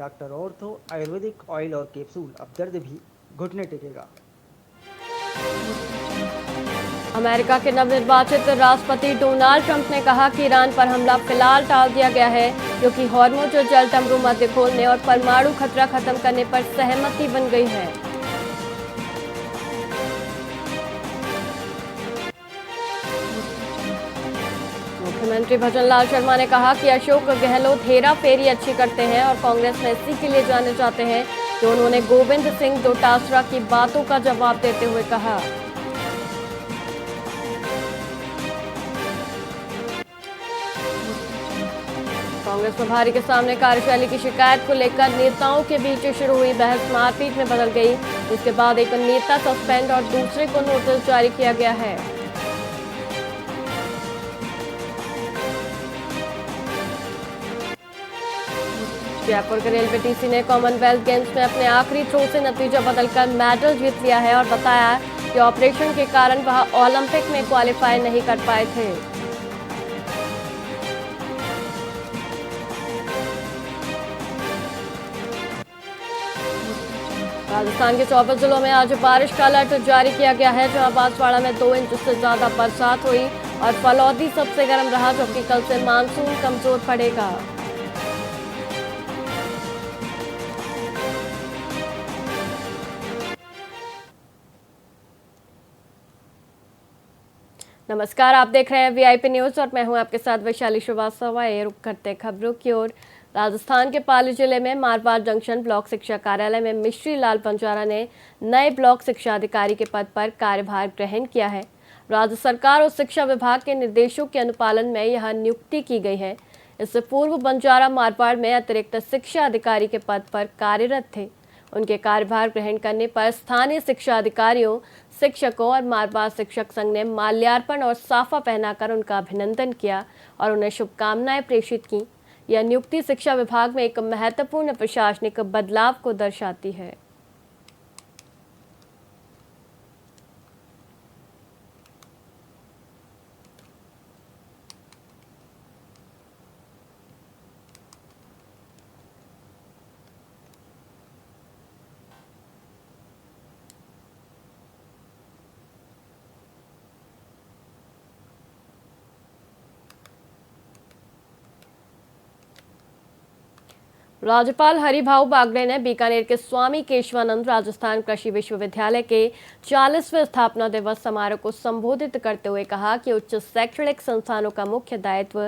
Doctor ortho Ayurvedic oil और capsule, अब दर्द भी घुटने टेकेगा। अमेरिका के नवनिर्वाचित राष्ट्रपति डोनाल्ड ट्रंप ने कहा कि ईरान पर हमला फिलहाल टाल दिया गया है, क्योंकि हॉर्मुज़ जल तंबू मध्य खोलने और परमाणु खतरा खत्म करने पर सहमति बन गई है। मुख्यमंत्री भजनलाल शर्मा ने कहा कि अशोक गहलोत हेरा फेरी अच्छी करते हैं और कांग्रेस में इसी के लिए जाने जाते हैं कि उन्होंने गोविंद सिंह डोटासरा की बातों का जवाब देते हुए कहा। कांग्रेस प्रभारी के सामने कार्यशैली की शिकायत को लेकर नेताओं के बीच शुरू हुई बहस मारपीट में बदल गई, जिसके बाद एक नेता सस्पेंड और दूसरे को नोटिस जारी किया गया है। जयपुर के रेलवे टीसी ने कॉमनवेल्थ गेम्स में अपने आखिरी थ्रो से नतीजा बदलकर मेडल जीत लिया है और बताया कि ऑपरेशन के कारण वह ओलंपिक में क्वालिफाई नहीं कर पाए थे। राजस्थान के 24 जिलों में आज बारिश का अलर्ट जारी किया गया है, जहां बांसवाड़ा में 2 इंच से ज्यादा बरसात हुई और फलौदी सबसे गर्म रहा, जबकि कल से मानसून कमजोर पड़ेगा। नमस्कार, आप देख रहे हैं वीआईपी न्यूज और मैं हूं आपके साथ वैशाली श्रीवास्तव। आइए रुक करते खबरों की ओर। राजस्थान के पाली जिले में मारवाड़ जंक्शन ब्लॉक शिक्षा कार्यालय में मिश्री लाल बंजारा ने नए ब्लॉक शिक्षा अधिकारी के पद पर कार्यभार ग्रहण किया है। राज्य सरकार और शिक्षा विभाग के निर्देशों के अनुपालन में यह नियुक्ति की गई है। इससे पूर्व बंजारा मारवाड़ में अतिरिक्त शिक्षा अधिकारी के पद पर कार्यरत थे। उनके कार्यभार ग्रहण करने पर स्थानीय शिक्षा अधिकारियों, शिक्षकों और मारवाड़ शिक्षक संघ ने माल्यार्पण और साफा पहनाकर उनका अभिनंदन किया और उन्हें शुभकामनाएं प्रेषित की। यह नियुक्ति शिक्षा विभाग में एक महत्वपूर्ण प्रशासनिक बदलाव को दर्शाती है। राज्यपाल हरिभाऊ बागड़े ने बीकानेर के स्वामी केशवानंद राजस्थान कृषि विश्वविद्यालय के 40वें स्थापना दिवस समारोह को संबोधित करते हुए कहा कि उच्च शैक्षणिक संस्थानों का मुख्य दायित्व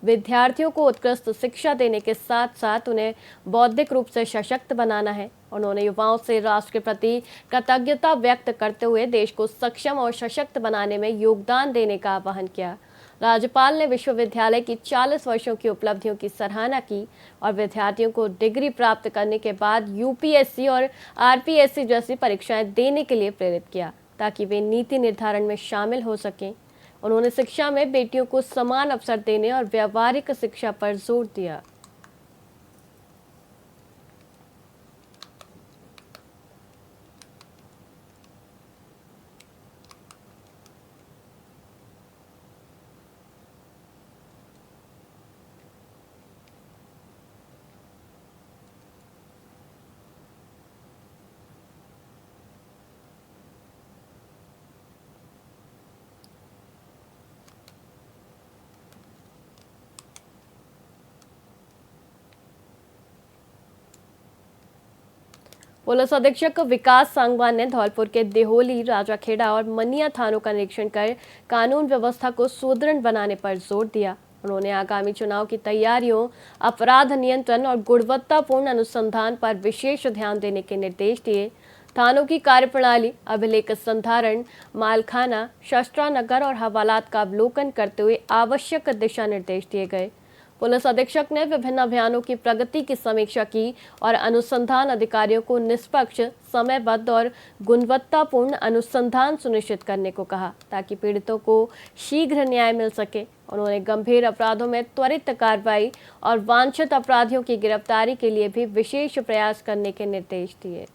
विद्यार्थियों को उत्कृष्ट शिक्षा देने के साथ साथ उन्हें बौद्धिक रूप से सशक्त बनाना है। उन्होंने युवाओं से राष्ट्र के प्रति कृतज्ञता व्यक्त करते हुए देश को सक्षम और सशक्त बनाने में योगदान देने का आह्वान किया। राज्यपाल ने विश्वविद्यालय की 40 वर्षों की उपलब्धियों की सराहना की और विद्यार्थियों को डिग्री प्राप्त करने के बाद यूपीएससी और आरपीएससी जैसी परीक्षाएं देने के लिए प्रेरित किया, ताकि वे नीति निर्धारण में शामिल हो सकें। उन्होंने शिक्षा में बेटियों को समान अवसर देने और व्यावहारिक शिक्षा पर जोर दिया। पुलिस अधीक्षक विकास सांगवान ने धौलपुर के देहोली, राजाखेड़ा और मनिया थानों का निरीक्षण कर कानून व्यवस्था को सुदृढ़ बनाने पर जोर दिया। उन्होंने आगामी चुनाव की तैयारियों, अपराध नियंत्रण और गुणवत्तापूर्ण अनुसंधान पर विशेष ध्यान देने के निर्देश दिए। थानों की कार्यप्रणाली, अभिलेख संधारण, मालखाना, शस्त्रानगर और हवालात का अवलोकन करते हुए आवश्यक दिशा निर्देश दिए गए। पुलिस अधीक्षक ने विभिन्न अभियानों की प्रगति की समीक्षा की और अनुसंधान अधिकारियों को निष्पक्ष, समयबद्ध और गुणवत्तापूर्ण अनुसंधान सुनिश्चित करने को कहा, ताकि पीड़ितों को शीघ्र न्याय मिल सके। उन्होंने गंभीर अपराधों में त्वरित कार्रवाई और वांछित अपराधियों की गिरफ्तारी के लिए भी विशेष प्रयास करने के निर्देश दिए।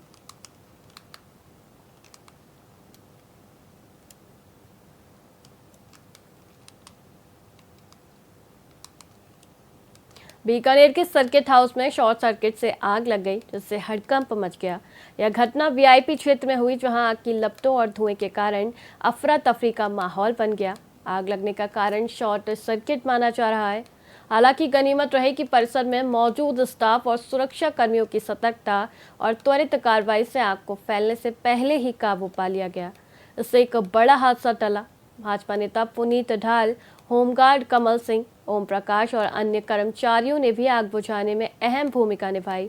बीकानेर के सर्किट हाउस में शॉर्ट सर्किट से आग लग गई, जिससे हड़कंप मच गया। यह घटना वीआईपी क्षेत्र में हुई, जहां आग की लपटों और धुएं के कारण अफरा तफरी का माहौल बन गया। आग लगने का कारण शॉर्ट सर्किट माना जा रहा है। हालांकि गनीमत रहे कि परिसर में मौजूद स्टाफ और सुरक्षा कर्मियों की सतर्कता और त्वरित कार्रवाई से आग को फैलने से पहले ही काबू पा लिया गया। इससे एक बड़ा हादसा टला। भाजपा नेता पुनीत ढाल, होमगार्ड कमल सिंह, ओम प्रकाश और अन्य कर्मचारियों ने भी आग बुझाने में अहम भूमिका निभाई।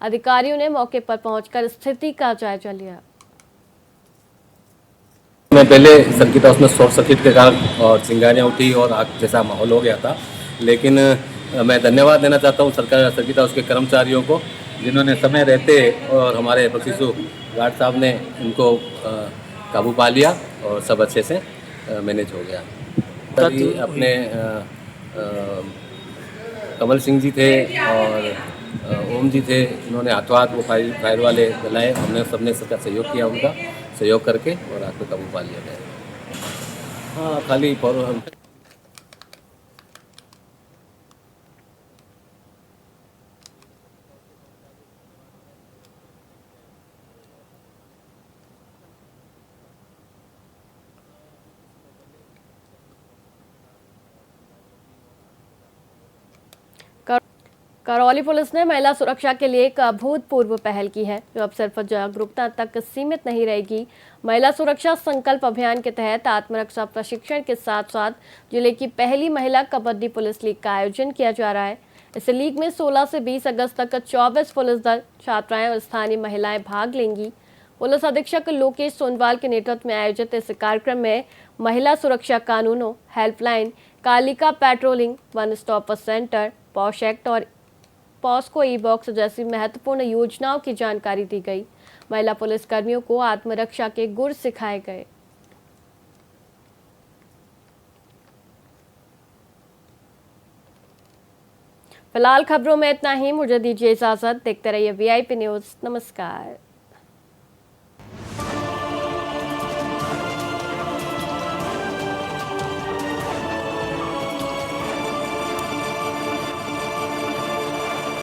अधिकारियों ने मौके पर पहुंचकर स्थिति का जायजा लिया। मैं पहले सर्किट हाउस में शॉर्ट सर्किट के कारण और चिंगारियाँ उठी और आग जैसा माहौल हो गया था, लेकिन मैं धन्यवाद देना चाहता हूँ सर्किट हाउस के कर्मचारियों को, जिन्होंने समय रहते और हमारे प्रशिक्षु गार्ड साहब ने इनको काबू पा लिया और सब अच्छे से मैनेज हो गया। तभी अपने कमल सिंह जी थे और ओम जी थे, उन्होंने हाथों हाथ वो फायर वाले जलाए। हमने सबने सबका सहयोग किया, उनका सहयोग करके और आग पे काबू पा लिया गया। हाँ, खाली करौली पुलिस ने महिला सुरक्षा के लिए एक अभूतपूर्व पहल की है, जो अब सिर्फ जागरूकता तक सीमित नहीं रहेगी। महिला सुरक्षा संकल्प अभियान के तहत आत्मरक्षा प्रशिक्षण के साथ साथ जिले की पहली महिला कबड्डी पुलिस लीग का आयोजन किया जा रहा है। इस लीग में 16 से 20 अगस्त तक 24 पुलिस दल, छात्राएं और स्थानीय महिलाएं भाग लेंगी। पुलिस अधीक्षक लोकेश सोनवाल के नेतृत्व में आयोजित इस कार्यक्रम में महिला सुरक्षा कानूनों, helpline, Kalika patrolling, one stop centre, posh act और पॉस्को ई बॉक्स जैसी महत्वपूर्ण योजनाओं की जानकारी दी गई। महिला पुलिस कर्मियों को आत्मरक्षा के गुर सिखाए गए। फिलहाल खबरों में इतना ही। मुझे दीजिए इजाजत। देखते रहिए वीआईपी न्यूज। नमस्कार।